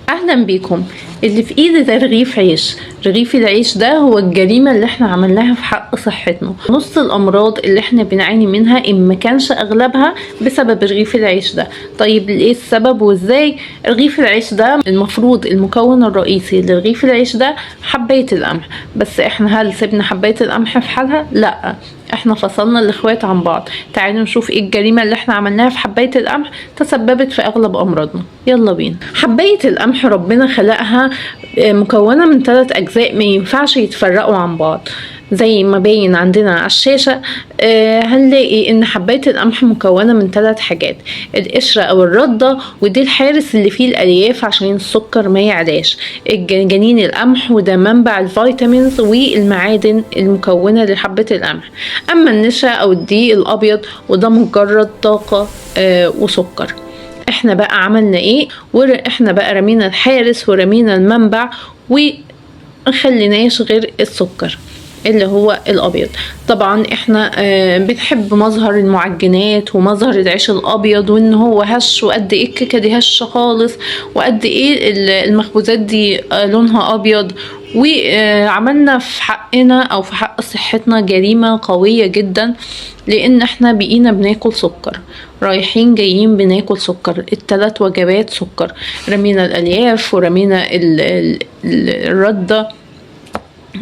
اهلا بيكم. اللي في ايدي ده رغيف عيش. رغيف العيش ده هو الجريمة اللي احنا عملناها في حق صحتنا. نص الامراض اللي احنا بنعاني منها ان ما كانش اغلبها بسبب رغيف العيش ده. طيب ايه السبب وازاي؟ رغيف العيش ده المفروض المكون الرئيسي لرغيف العيش ده حباية القمح، بس احنا هل سيبنا حباية القمح في حالها؟ لا، احنا فصلنا الاخوات عن بعض. تعالوا نشوف ايه الجريمة اللي احنا عملناها في حباية القمح تسببت في اغلب امراضنا. يلا بينا. حباية القمح ربنا خلقها مكونة من 3 اجزاء ما ينفعش يتفرقوا عن بعض. زي ما باين عندنا على الشاشة هنلاقي ان حباية القمح مكونة من 3 حاجات: القشرة او الردة، ودي الحارس اللي فيه الالياف عشان السكر ما يعلاش. جنين القمح، وده منبع الفيتامينز والمعادن المكونة لحبة القمح. اما النشا او الدقيق الابيض وده مجرد طاقة وسكر. احنا بقى عملنا ايه؟ احنا بقى رمينا الحارس ورمينا المنبع ومخليناش غير السكر اللي هو الابيض. طبعا احنا بنحب مظهر المعجنات ومظهر العيش الابيض، وان هو هش، وقد ايه الكيكه دي هشه خالص، وقد ايه المخبوزات دي لونها ابيض. وعملنا في حقنا او في حق صحتنا جريمه قويه جدا، لان احنا بقينا بناكل سكر، رايحين جايين بناكل سكر، ال3 وجبات سكر. رمينا الالياف ورمينا الرده،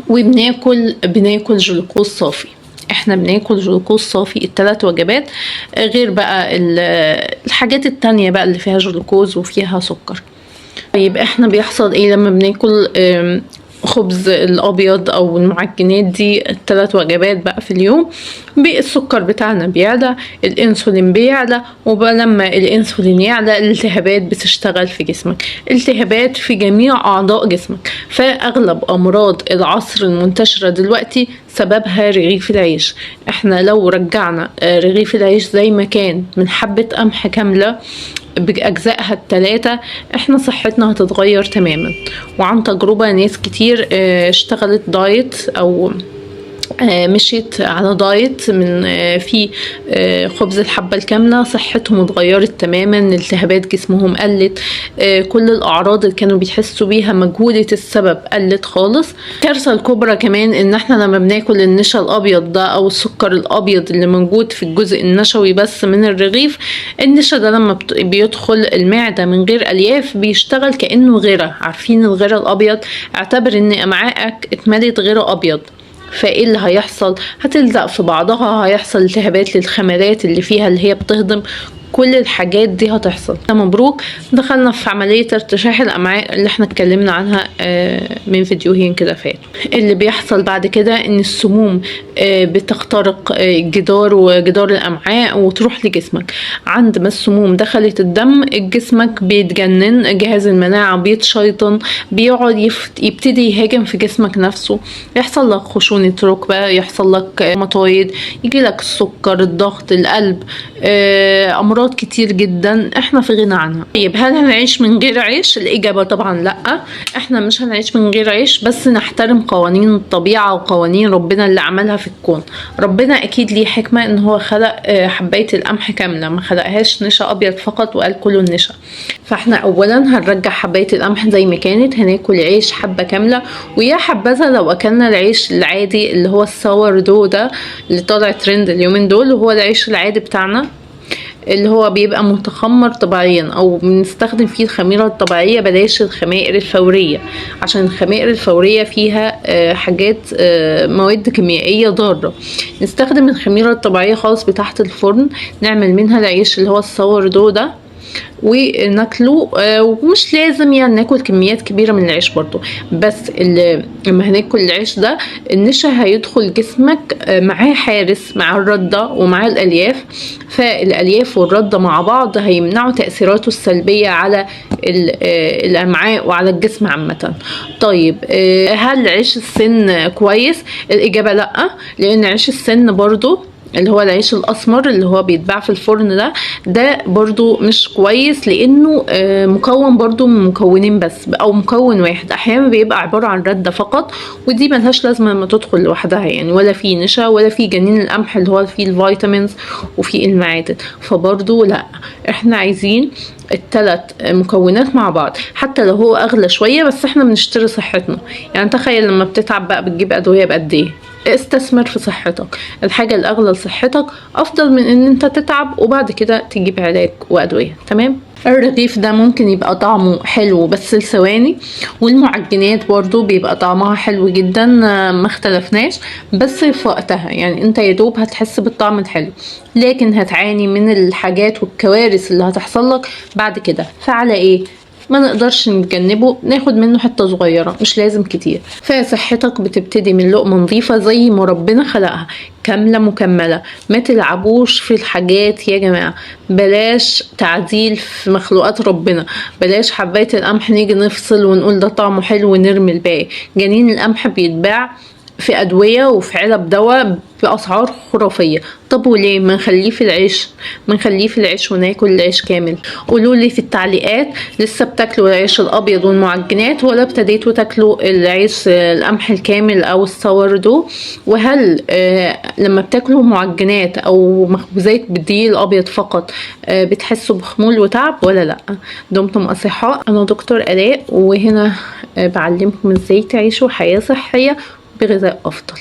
وبناكل جلوكوز صافي. احنا بناكل جلوكوز صافي ال3 وجبات، غير بقى الحاجات التانية بقى اللي فيها جلوكوز وفيها سكر. طيب احنا بيحصل ايه لما بناكل خبز الابيض او المعجنات دي ال3 وجبات بقى في اليوم؟ السكر بتاعنا بيعلى، الانسولين بيعلى، ولما الانسولين يعلى الالتهابات بتشتغل في جسمك، التهابات في جميع اعضاء جسمك. فاغلب امراض العصر المنتشرة دلوقتي سببها رغيف العيش. احنا لو رجعنا رغيف العيش زي ما كان من حبة قمح كاملة بأجزائها ال3، احنا صحتنا هتتغير تماما. وعن تجربة ناس كتير اشتغلت دايت او مشيت على دايت من في خبز الحبة الكاملة، صحتهم اتغيرت تماما، التهابات جسمهم قلت، كل الأعراض اللي كانوا بيحسوا بيها مجهولة السبب قلت خالص. الكارثة الكبرى كمان ان احنا لما بناكل النشا الأبيض ده او السكر الأبيض اللي موجود في الجزء النشوي بس من الرغيف، النشا ده لما بيدخل المعدة من غير ألياف بيشتغل كأنه غيرة. عارفين الغيرة الأبيض؟ اعتبر ان أمعائك اتملت غيرة أبيض، فايه اللي هيحصل؟ هتلزق في بعضها، هيحصل التهابات للخمرات اللي فيها اللي هي بتهضم، كل الحاجات دي هتحصل. مبروك، دخلنا في عملية ارتشاح الأمعاء اللي احنا اتكلمنا عنها من فيديوهين كده فات. اللي بيحصل بعد كده ان السموم بتخترق جدار الأمعاء وتروح لجسمك. عند ما السموم دخلت الدم جسمك بيتجنن، جهاز المناعة بيتشيطن، بيقعد يبتدي يهاجم في جسمك نفسه، يحصل لك خشونة ركبة، يحصل لك مطايد، يجي لك السكر، الضغط، القلب، امراض كتير جدا احنا في غنى عنها. طيب هل هنعيش من غير عيش؟ الاجابه طبعا لا، احنا مش هنعيش من غير عيش، بس نحترم قوانين الطبيعه وقوانين ربنا اللي عملها في الكون. ربنا اكيد ليه حكمه ان هو خلق حبايه القمح كامله، ما خلقهاش نشا ابيض فقط وقال كله النشا. فاحنا اولا هنرجع حبايه القمح زي ما كانت، هناكل عيش حبه كامله. ويا حبذا لو اكلنا العيش العادي اللي هو الساور دو ده اللي طالع ترند اليومين دول، وهو العيش العادي بتاعنا اللي هو بيبقى متخمر طبيعيا او بنستخدم فيه الخميرة الطبيعية، بلاش الخمائر الفورية، عشان الخمائر الفورية فيها حاجات مواد كيميائية ضارة. نستخدم الخميرة الطبيعية خالص بتاعة الفرن، نعمل منها العيش اللي هو الساور دو ده وناكله. ومش لازم يعني ناكل كميات كبيرة من العيش برضو، بس لما هناكل العيش ده النشا هيدخل جسمك معاه حارس، مع الردة ومع الألياف، فالألياف والردة مع بعض هيمنعوا تأثيراته السلبية على الأمعاء وعلى الجسم عامة. طيب هل عيش السن كويس؟ الإجابة لأ، لأن عيش السن برضو اللي هو العيش الاسمر اللي هو بيتباع في الفرن ده برضو مش كويس، لانه مكون برضو من مكونين بس او مكون واحد، احيانا بيبقى عبارة عن ردة فقط، ودي ملهاش لازمة لما تدخل لوحدها يعني، ولا في نشا ولا في جنين القمح اللي هو فيه الفيتامينز وفيه المعادن. فبرضو لا، احنا عايزين الثلاث مكونات مع بعض، حتى لو هو اغلى شوية بس احنا بنشتري صحتنا. يعني تخيل لما بتتعب بقى بتجيب ادوية بقد ايه. استثمر في صحتك، الحاجة الاغلى لصحتك افضل من ان انت تتعب وبعد كده تجيب علاج وادوية. تمام. الرغيف ده ممكن يبقى طعمه حلو بس لثواني، والمعجنات برضو بيبقى طعمها حلو جدا، ما اختلفناش، بس في وقتها يعني انت يدوب هتحس بالطعم الحلو، لكن هتعاني من الحاجات والكوارث اللي هتحصل لك بعد كده. فعلى ايه؟ ما نقدرش نتجنبه، ناخد منه حتة صغيرة مش لازم كتير. فصحتك بتبتدي من لقمة نظيفة زي ما ربنا خلقها، كاملة مكملة. ما تلعبوش في الحاجات يا جماعة، بلاش تعديل في مخلوقات ربنا، بلاش حباية القمح نيجي نفصل ونقول ده طعمه حلو ونرمي الباقي. جنين القمح بيتباع في أدوية وفي علب دواء بأسعار خرافية. طب وليه ما نخليه في العيش؟ ما نخليه في العيش وناكل العيش كامل. قولوا لي في التعليقات، لسه بتاكلوا العيش الأبيض والمعجنات ولا ابتديتوا تاكلوا العيش القمح الكامل أو السوردو؟ وهل لما بتاكلوا معجنات أو مخبوزات بالدقيق الأبيض فقط بتحسوا بخمول وتعب ولا لأ؟ دمتم أصحاء. أنا دكتور آلاء، وهنا بعلمكم ازاي تعيشوا حياة صحية بغذاء أفضل.